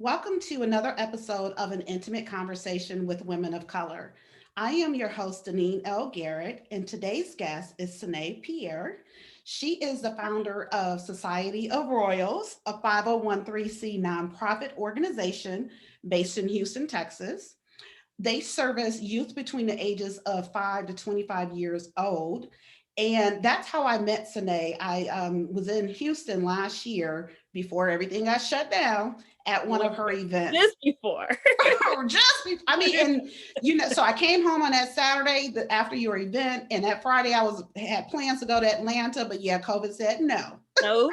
Welcome to another episode of An Intimate Conversation with Women of Color. I am your host, Deneen L. Garrett, and today's guest is Sèna Pierre. She is the founder of Society of Royals, a 501(c) nonprofit organization based in Houston, Texas. They service youth between the ages of 5 to 25 years old. And that's how I met Sine. I was in Houston last year before everything got shut down at one of Lord, her events. just before. I mean, and so I came home on that Saturday after your event, and that Friday I was had plans to go to Atlanta, but yeah, COVID said no. No,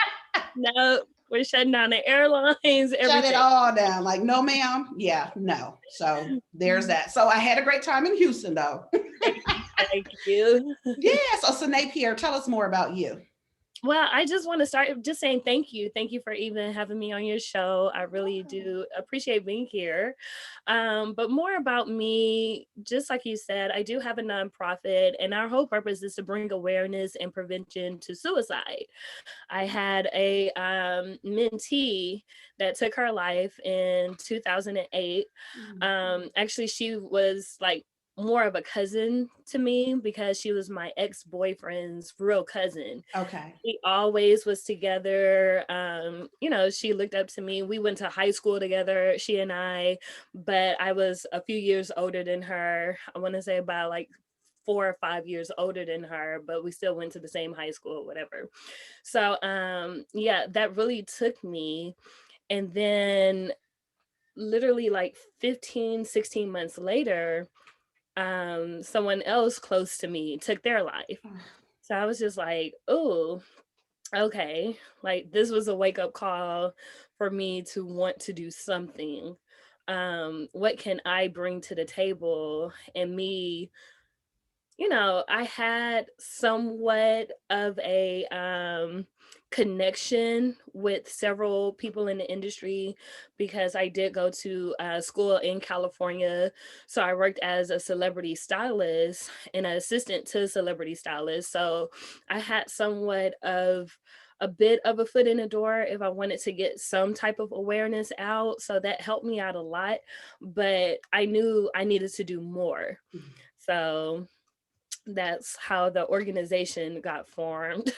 no, we're shutting down the airlines, Shut it everything. all down. Like, no, ma'am. Yeah, no. So there's that. So I had a great time in Houston, though. Thank you. Yeah. So, Sine Pierre, tell us more about you. Well, I just want to start just saying thank you. Thank you for even having me on your show. I really do appreciate being here. But more about me, just like you said, I do have a nonprofit, and our whole purpose is to bring awareness and prevention to suicide. I had a mentee that took her life in 2008. Actually, she was like more of a cousin to me because she was my ex-boyfriend's real cousin. Okay. We always was together. She looked up to me. We went to high school together, she and I, but I was a few years older than her. I want to say about like 4 or 5 years older than her, but we still went to the same high school, whatever. So yeah, that really took me. And then literally like 15, 16 months later, someone else close to me took their life. So I was just like, oh, okay, like this was a wake up call for me to want to do something. What can I bring to the table? And me, I had somewhat of a connection with several people in the industry because I did go to school in California. So I worked as a celebrity stylist and an assistant to celebrity stylist. So I had somewhat of a bit of a foot in the door if I wanted to get some type of awareness out. So that helped me out a lot. But I knew I needed to do more. So that's how the organization got formed.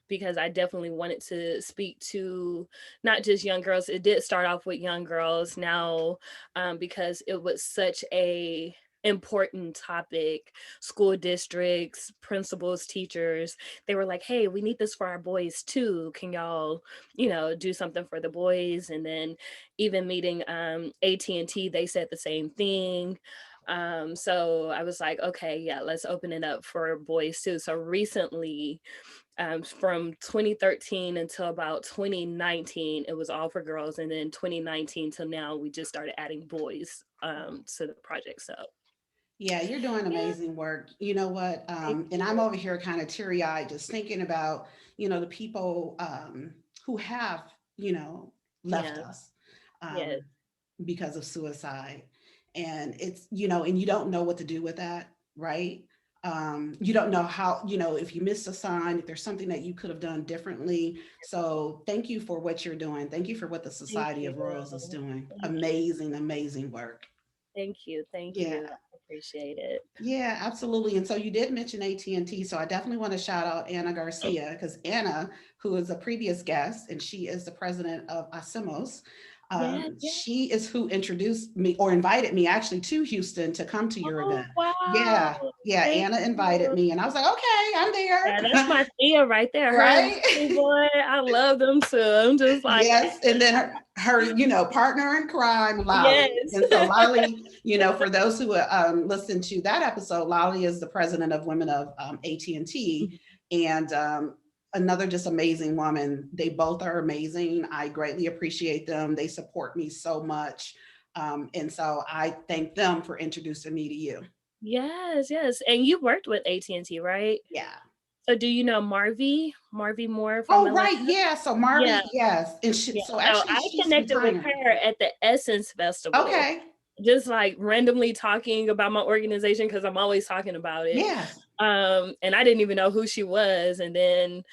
Because I definitely wanted to speak to not just young girls. It did start off with young girls now, because it was such a important topic. School districts, principals, teachers, they were like, hey, we need this for our boys too. Can y'all do something for the boys? And then even meeting AT&T, they said the same thing. So I was like, okay, yeah, let's open it up for boys too. So recently, from 2013 until about 2019, it was all for girls. And then 2019 till now, we just started adding boys to the project. So Yeah, you're doing yeah, amazing work. You know what? thank And I'm you. over here kind of teary eyed just thinking about, the people who have, you know, left Yeah, us yeah, um, because of suicide. And it's, and you don't know what to do with that, right? You don't know how, if you missed a sign, if there's something that you could have done differently. So thank you for what you're doing. Thank you for what the thank Society you. of Royals is doing. Thank you. Amazing, amazing work. Thank you. Thank Yeah. you. I appreciate it. Yeah, absolutely. And so you did mention AT&T, so I definitely want to shout out Anna Garcia because Anna, who is a previous guest, and she is the president of Asimos. Yeah, yeah. She is who introduced me or invited me actually to Houston to come to your Oh, event. wow. Yeah, yeah. Thank Anna invited you. me, and I was like, okay, I'm Yeah, that's there. my Thea right there. Her and Right? Lily Boy, I love them too. I'm just like, Yes, and then her partner in crime, Lolly. yes. And so Lolly, for those who listened to that episode, Lolly is the president of Women of AT&T, and another just amazing woman. They both are amazing. I greatly appreciate them. They support me so much, and so I thank them for introducing me to you. Yes, yes. And you worked with AT&T, right? Yeah. So do you know Marvy Moore from Oh, Atlanta? right. Yeah. So Yeah, Marvy, yes, and yeah. so So actually I she's connected with retiring. her at the Essence Festival, Okay. just like randomly talking about my organization because I'm always talking about it. Yes. And I didn't even know who she was. And then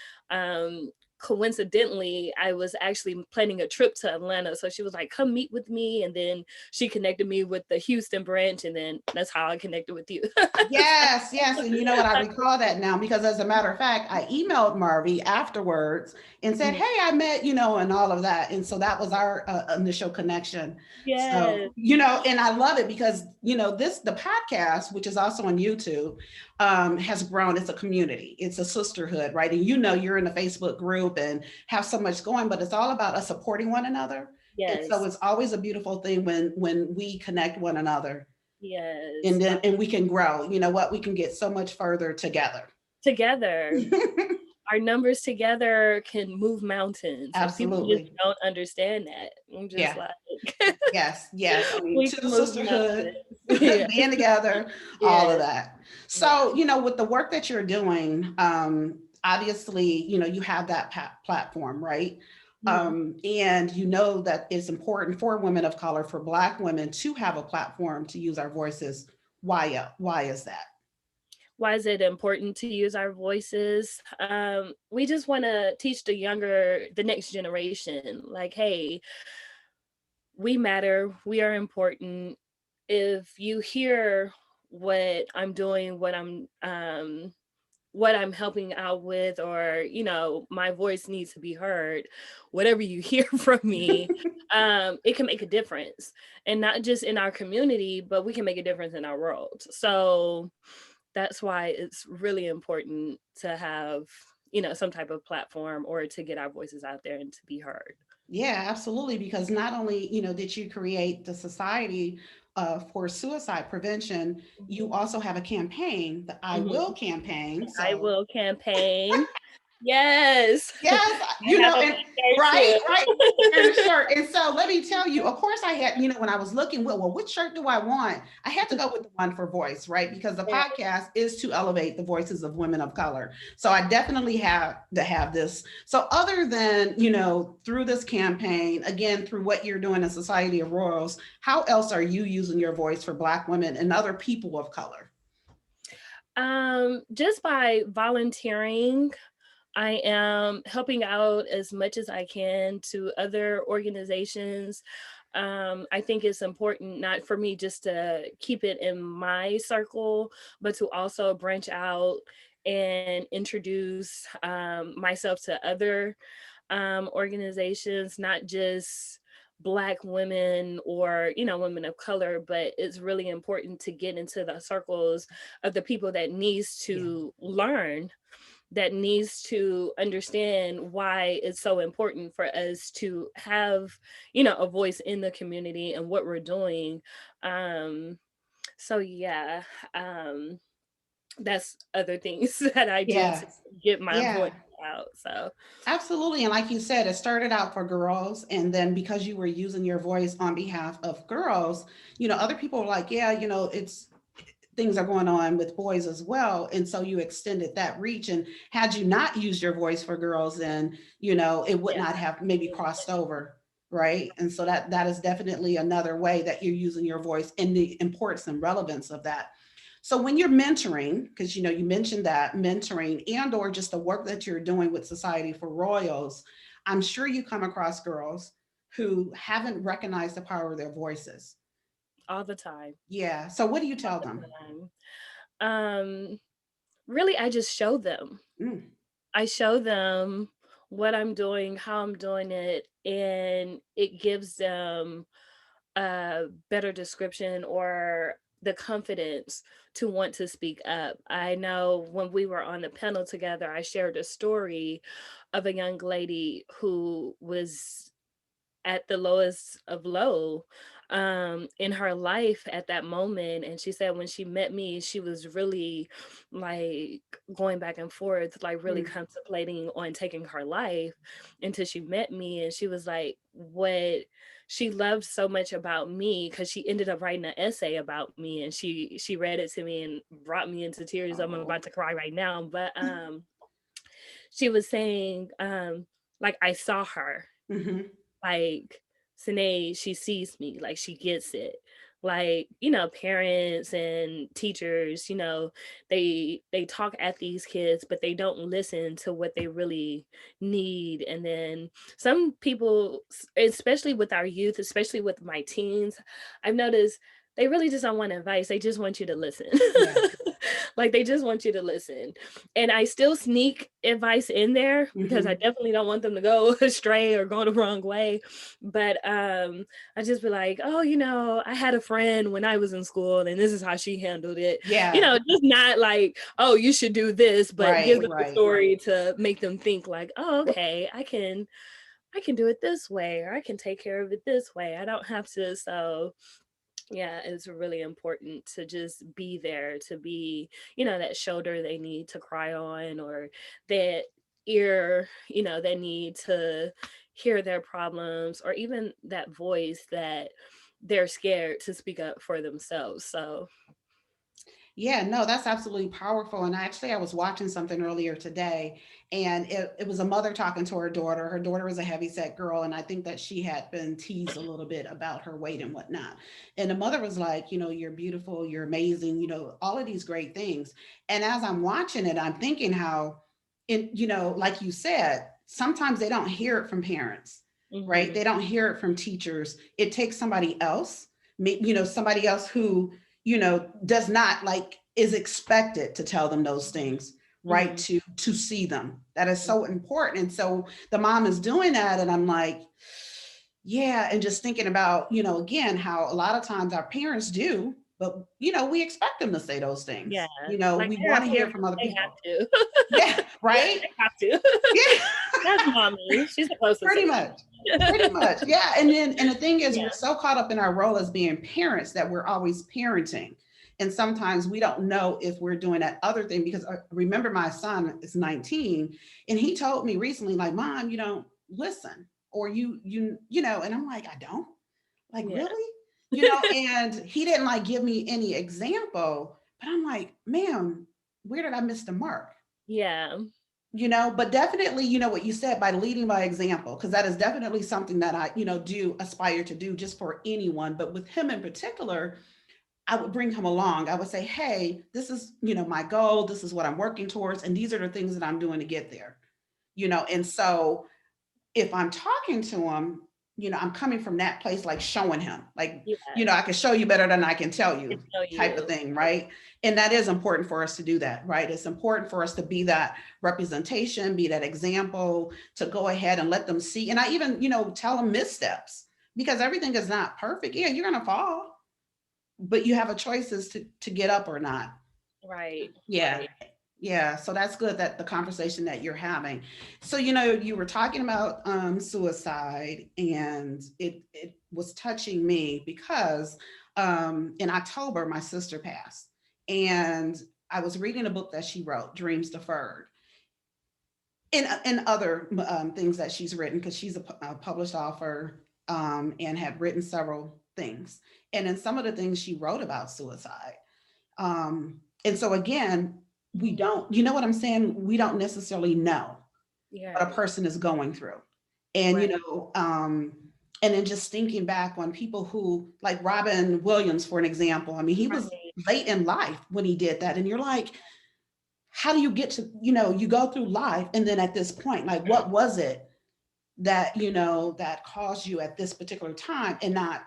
coincidentally, I was actually planning a trip to Atlanta. So she was like, come meet with me. And then she connected me with the Houston branch. And then that's how I connected with you. Yes, yes. And you know what? I recall that now because, as a matter of fact, I emailed Marvy afterwards and said, Mhm. hey, I met, and all of that. And so that was our initial connection. So, Yes. and I love it because, the podcast, which is also on YouTube, has grown. It's a community, it's a sisterhood, right? And you're in a Facebook group and have so much going, but it's all about us supporting one another. And so Yes. it's always a beautiful thing when we connect one another, and Yes. then and we can grow. You know what? We can get so much further together. Together. Our numbers together can move mountains, and people just Absolutely. don't understand that. I'm just Yeah. like, Yes. Yes. I mean, we to can the move sisterhood, mountains. Yeah. being together, all of Yes. that. Yeah. So, with the work that you're doing, obviously, you have that platform, right? Mhm. And that it's important for women of color, for Black women to have a platform to use our voices. Why is that? Why is it important to use our voices? We just want to teach the next generation, like, hey, we matter, we are important. If you hear what I'm doing, what I'm helping out with, or my voice needs to be heard, whatever you hear from me, it can make a difference, and not just in our community, but we can make a difference in our world. So that's why it's really important to have some type of platform, or to get our voices out there and to be heard. Yeah, absolutely. Because not only, did you create the Society for Suicide Prevention, you Mhm. also have a campaign, the I Will Mhm. campaign. I So will campaign. Yes. yes, I have a and shirt right, right. And a too. shirt. And so let me tell you, of course, I had, when I was looking, well, which shirt do I want? I had to go with the one for voice, right? Because the Yeah. podcast is to elevate the voices of women of color. So I definitely have to have this. So other than, through this campaign, again, through what you're doing in Society of Royals, how else are you using your voice for Black women and other people of color? Just by volunteering, I am helping out as much as I can to other organizations. I think it's important not for me just to keep it in my circle, but to also branch out and introduce myself to other organizations, not just Black women or women of color, but it's really important to get into the circles of the people that needs Yeah. to learn, that needs to understand why it's so important for us to have a voice in the community and what we're doing. um so yeah, um that's other things that I do to Yeah. get my voice Yeah. out. So Absolutely. And like you said, it started out for girls. And then because you were using your voice on behalf of girls, other people were like, yeah, it's things are going on with boys as well. And so you extended that reach. And had you not used your voice for girls, then, it would yeah. not have maybe crossed over. Right. And so that is definitely another way that you're using your voice and the importance and relevance of that. So when you're mentoring, because you mentioned that mentoring and or just the work that you're doing with Society for Royals, I'm sure you come across girls who haven't recognized the power of their voices. All the time. Yeah. So what do you All tell the them? time. Really, I just show them. Mm, I show them what I'm doing, how I'm doing it, and it gives them a better description or the confidence to want to speak up. I know when we were on the panel together, I shared a story of a young lady who was at the lowest of low in her life at that moment, and she said when she met me she was really like going back and forth, like really mm. contemplating on taking her life, until she met me. And she was like, what she loved so much about me, because she ended up writing an essay about me, and she read it to me and brought me into tears. I'm Oh. about to cry right now. But she was saying, like, I saw her, Hmm. like, Sine, she sees me, like she gets it. like, you know, parents and teachers, you know, they talk at these kids, but they don't listen to what they really need. And then some people, especially with our youth, especially with my teens, I've noticed they really just don't want advice. They just want you to listen. Yeah. Like they just want you to listen. And I still sneak advice in there because I Hmm. definitely don't want them to go astray or go the wrong way. But I just be like, oh, you know, I had a friend when I was in school and this is how she handled it. You Yeah. know, just not like, oh, you should do this, but give Right. them a Right. story to make them think like, oh, okay, I can do it this way, or I can take care of it this way. I don't have to. So yeah, it's really important to just be there, to be, you know, that shoulder they need to cry on, or that ear, you know, they need to hear their problems, or even that voice that they're scared to speak up for themselves. So Yeah, no, that's absolutely powerful. And actually, I was watching something earlier today, and it was a mother talking to her daughter. Her daughter was a heavyset girl, and I think that she had been teased a little bit about her weight and whatnot. And the mother was like, you know, you're beautiful, you're amazing, you know, all of these great things. And as I'm watching it, I'm thinking how, you know, like you said, sometimes they don't hear it from parents, right? mhm, They don't hear it from teachers. It takes somebody else, you know, somebody else who, you know, does not like, is expected to tell them those things, right? mhm, To see them. That is mhm. so important. And so the mom is doing that, and I'm like, yeah. And just thinking about, you know, again, how a lot of times our parents do, but you know, we expect them to say those Yeah, things. You know, like we they're our want to hear parents, from other they have people. to. Yeah, right. They have to. Yeah. That's mommy. She's supposed to Pretty say much. Pretty that. much. Yeah. And then, and the thing is, Yeah. we're so caught up in our role as being parents that we're always parenting. And sometimes we don't know if we're doing that other thing, because I remember my son is 19, and he told me recently, like, Mom, you don't listen, or you know, and I'm like, I don't, like, Yeah. really? You know, and he didn't like give me any example, but I'm like, man, where did I miss the mark? Yeah. You know, but definitely, you know, what you said, by leading by example, because that is definitely something that I, you know, do aspire to do just for anyone, but with him in particular, I would bring him along. I would say, hey, this is, you know, my goal, this is what I'm working towards, and these are the things that I'm doing to get there. You know, and so if I'm talking to him, you know, I'm coming from that place, like showing him, like, you Yeah. know, I can show you better than I can tell To you, tell type of you. thing, right? And that is important for us to do that, right? It's important for us to be that representation, be that example, to go ahead and let them see. And I even, you know, tell them missteps, because everything is not perfect. Yeah, you're gonna fall, but you have a choices to get up or not. Right. Yeah. Right. Yeah, so that's good, that the conversation that you're having. So, you know, you were talking about suicide, and it was touching me because in October my sister passed, and I was reading a book that she wrote, Dreams Deferred, and other things that she's written, because she's a published author, and had written several things. And in some of the things she wrote about suicide, and so again, we Mhm. don't, you know what I'm saying? We don't necessarily know what a Right. person is going through. And, you Right. know, and then just thinking back on people who, like Robin Williams, for an example, I mean, he was Right. late in life when he did that. And you're like, how do you get to, you know, you go through life. And then at this point, like, what was it that, you know, that caused you at this particular time, and not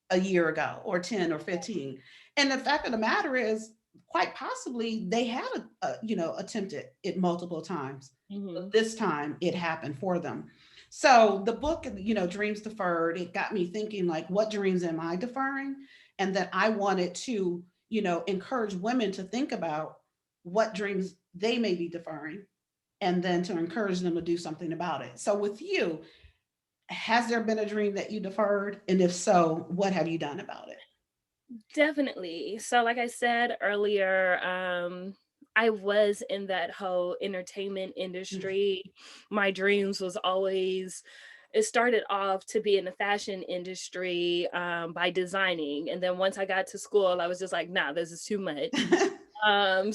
a year ago or 10 or 15? And the fact of the matter is, quite possibly they had you know, attempted it multiple times, but Mhm. this time it happened for them. So the book, you know, Dreams Deferred, it got me thinking, like, what dreams am I deferring? And that I wanted to, you know, encourage women to think about what dreams they may be deferring, and then to encourage them to do something about it. So with you, has there been a dream that you deferred? And if so, what have you done about it? Definitely. So like I said earlier, I was in that whole entertainment industry. My dreams was always, it started off to be in the fashion industry, by designing. And then once I got to school, I was just like, nah, this is too much.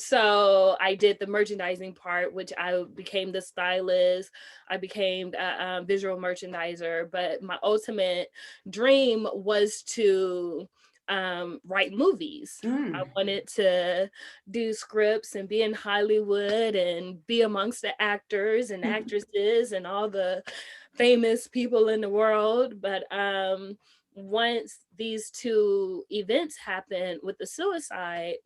So I did the merchandising part, which I became the stylist. I became a, visual merchandiser. But my ultimate dream was to write movies. I Mm. wanted to do scripts and be in Hollywood and be amongst the actors and actresses and all the famous people in the world. But once these two events happened with the suicide,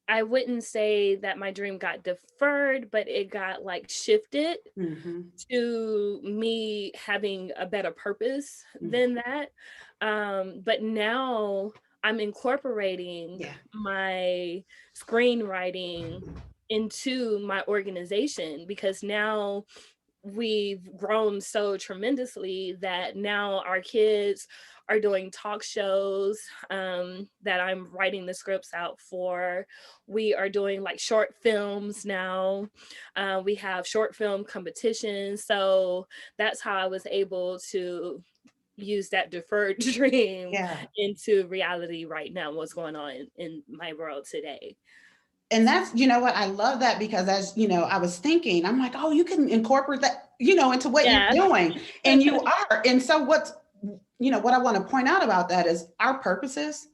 I wouldn't say that my dream got deferred, but it got like shifted Mhm. to me having a better purpose Mhm. than that. But now I'm incorporating Yeah. my screenwriting into my organization because now we've grown so tremendously that now our kids are doing talk shows that I'm writing the scripts out for. We are doing like short films now. We have short film competitions. So that's how I was able to use that deferred dream Yeah. into reality right now, what's going on in my world today. And that's, you know what, I love that because as you know, I was thinking, I'm like, oh, you can incorporate that, into what you're Yeah. doing. And you are. And so what's, what I want to point out about that is our purposes,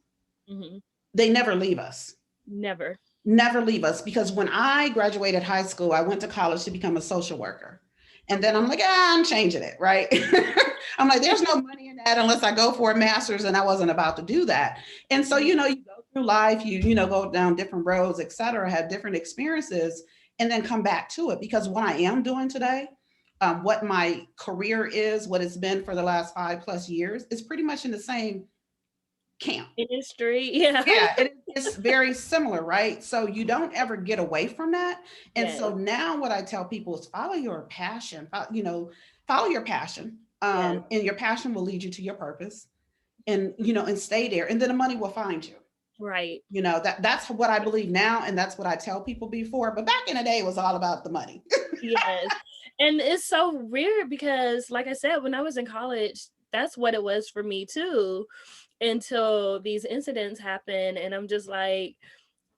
Hmm. they never leave us. Never. Never leave us. Because when I graduated high school, I went to college to become a social worker. And then I'm Okay. like, I'm changing it, right? I'm like, there's no money in that unless I go for a master's, and I wasn't about to do that. And so, Mhm. you go through life, go down different roads, et cetera, have different experiences, and then come back to it. Because what I am doing today, what my career is, what it's been for the last 5+ years, is pretty much in the same camp. Industry. Yeah. Yeah, it's very similar, right? So you don't ever get away from that. And Yes. so now what I tell people is follow your passion, follow your passion. Yes. And your passion will lead you to your purpose, and stay there. And then the money will find you. Right. That's what I believe now. And that's what I tell people before. But back in the day, it was all about the money. Yes. And it's so weird because, like I said, when I was in college, that's what it was for me too, until these incidents happen. And I'm just like,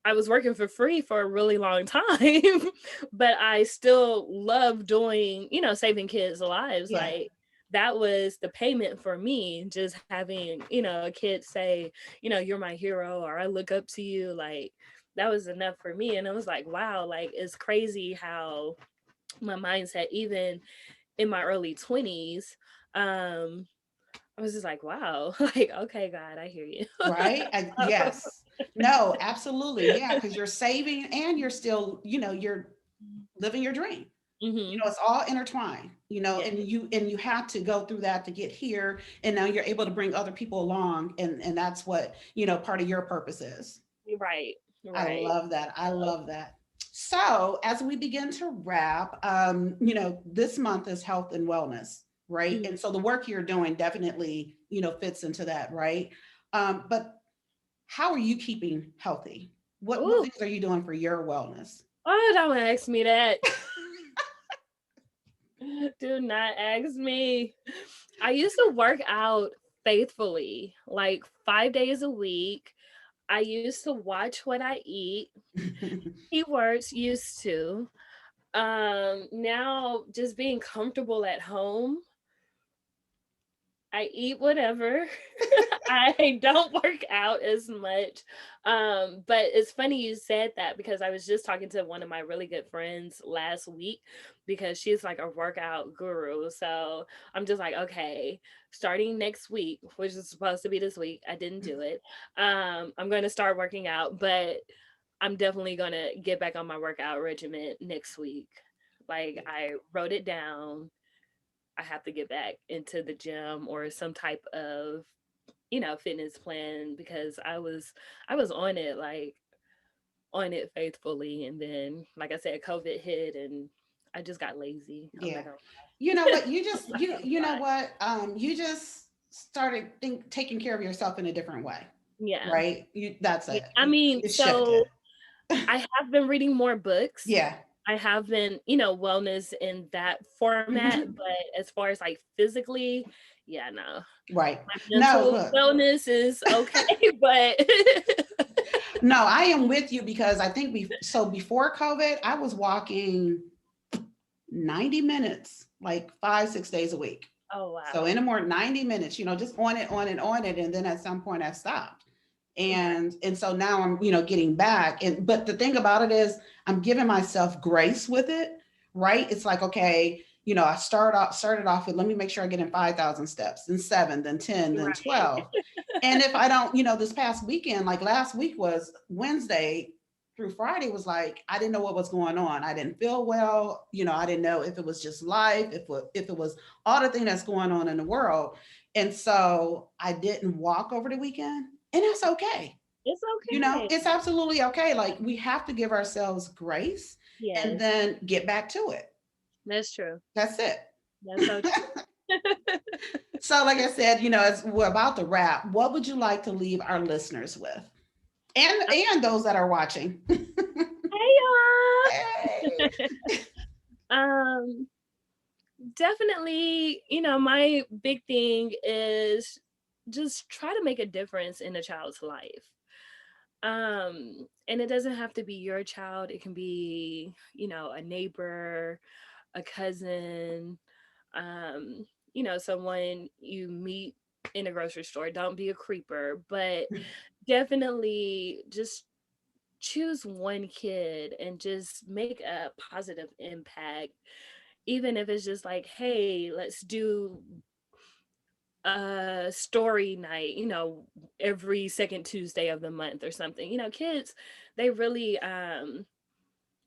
I was working for free for a really long time, but I still love doing, saving kids' lives. Yeah. Like, that was the payment for me, just having, a kid say, you're my hero, or I look up to you. Like, that was enough for me. And I was like, wow, like, it's crazy how my mindset, even in my early 20s, um, I was just like, wow, like, okay, God, I hear you. Right. Yes. No, absolutely. Yeah. Because you're saving and you're still, you're living your dream. Hmm. It's all intertwined, Yeah. and you had to go through that to get here, and now you're able to bring other people along, and that's what, part of your purpose is. Right. I Right. love that. I love that. So as we begin to wrap, this month is health and wellness, right? Mhm. And so the work you're doing definitely, fits into that, right? But how are you keeping healthy? What Ooh. things are you doing for your wellness? Oh, don't ask me that. Do not ask me. I used to work out faithfully, like 5 days a week. I used to watch what I eat. Keywords used to. Now just being comfortable at home. I eat whatever. I don't work out as much. But it's funny you said that because I was just talking to one of my really good friends last week because she's like a workout guru. So I'm just like, okay, starting next week, which is supposed to be this week, I didn't do it. I'm going to start working out, but I'm definitely going to get back on my workout regimen next week. Like I wrote it down. I have to get back into the gym or some type of, fitness plan because I was on it faithfully, and then like I said, COVID hit and I just got lazy. I'm Yeah. not gonna You know what? You just I'm not gonna you know lie. what? You just started taking care of yourself in a different way, Yeah. right? That's Yeah. it. I mean, You so shifted. I have been reading more books. Yeah. I have been, wellness in that format, Mhm. but as far as like physically, yeah, no. Right. My No, mental look. wellness is okay, but No, I am with you because I think so before COVID, I was walking 90 minutes, like 5, 6 days a week. Oh, So wow. in the morning, 90 minutes, just on it, on it, on it. And then at some point I stopped. Right. And so now I'm, getting back. But the thing about it is I'm giving myself grace with it, right? It's like, okay, I started off with, let me make sure I get in 5,000 steps, then 7, then 10, then Right. 12. And if I don't, this past weekend, like last week was Wednesday through Friday, was like, I didn't know what was going on. I didn't feel well. I didn't know if it was just life, if it was all the thing that's going on in the world. And so I didn't walk over the weekend, and that's okay. It's okay. It's absolutely okay. Like, we have to give ourselves grace and Yes, then get back to it. that's true. That's it. That's so true. So, like I said, as we're about to wrap, what would you like to leave our listeners with? And those that are watching. Hey, Hey. y'all. Definitely, my big thing is just try to make a difference in a child's life. And it doesn't have to be your child. It can be, a neighbor, a cousin, um, someone you meet in a grocery store. Don't be a creeper, but definitely just choose one kid and just make a positive impact, even if it's just like, hey, let's do a story night, every second Tuesday of the month or something. Kids, they really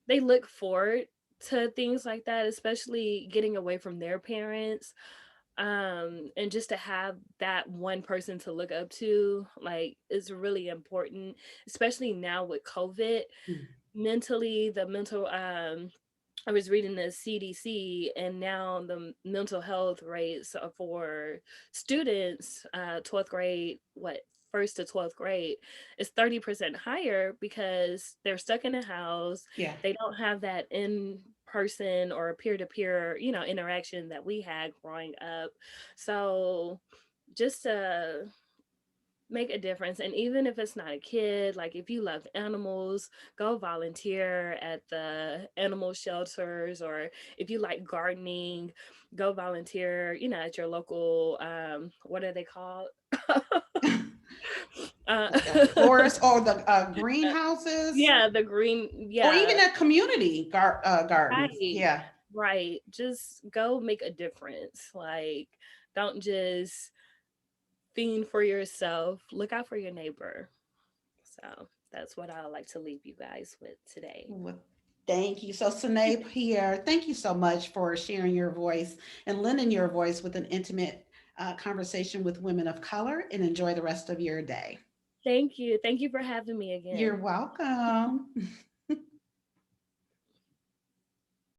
they look forward to things like that, especially getting away from their parents. And just to have that one person to look up to, like, is really important, especially now with COVID. Mentally, the mental I was reading the CDC, and now the mental health rates for students, 12th grade, first to 12th grade, is 30% higher because they're stuck in a house. Yeah. They don't have that in person or peer to peer, interaction that we had growing up. So just make a difference. And even if it's not a kid, like if you love animals, go volunteer at the animal shelters, or if you like gardening, go volunteer, at your local what are they called? uh, Like the florist or the greenhouses, yeah, the green, or even yeah, a community gardens. right, Yeah. right. Just go make a difference. Like, don't just fiend for yourself, look out for your neighbor. So that's what I like to leave you guys with today. Well, thank you. So, Sèna Pierre, thank you so much for sharing your voice and lending your voice with an intimate conversation with women of color, and enjoy the rest of your day. Thank you. Thank you for having me You're again. welcome.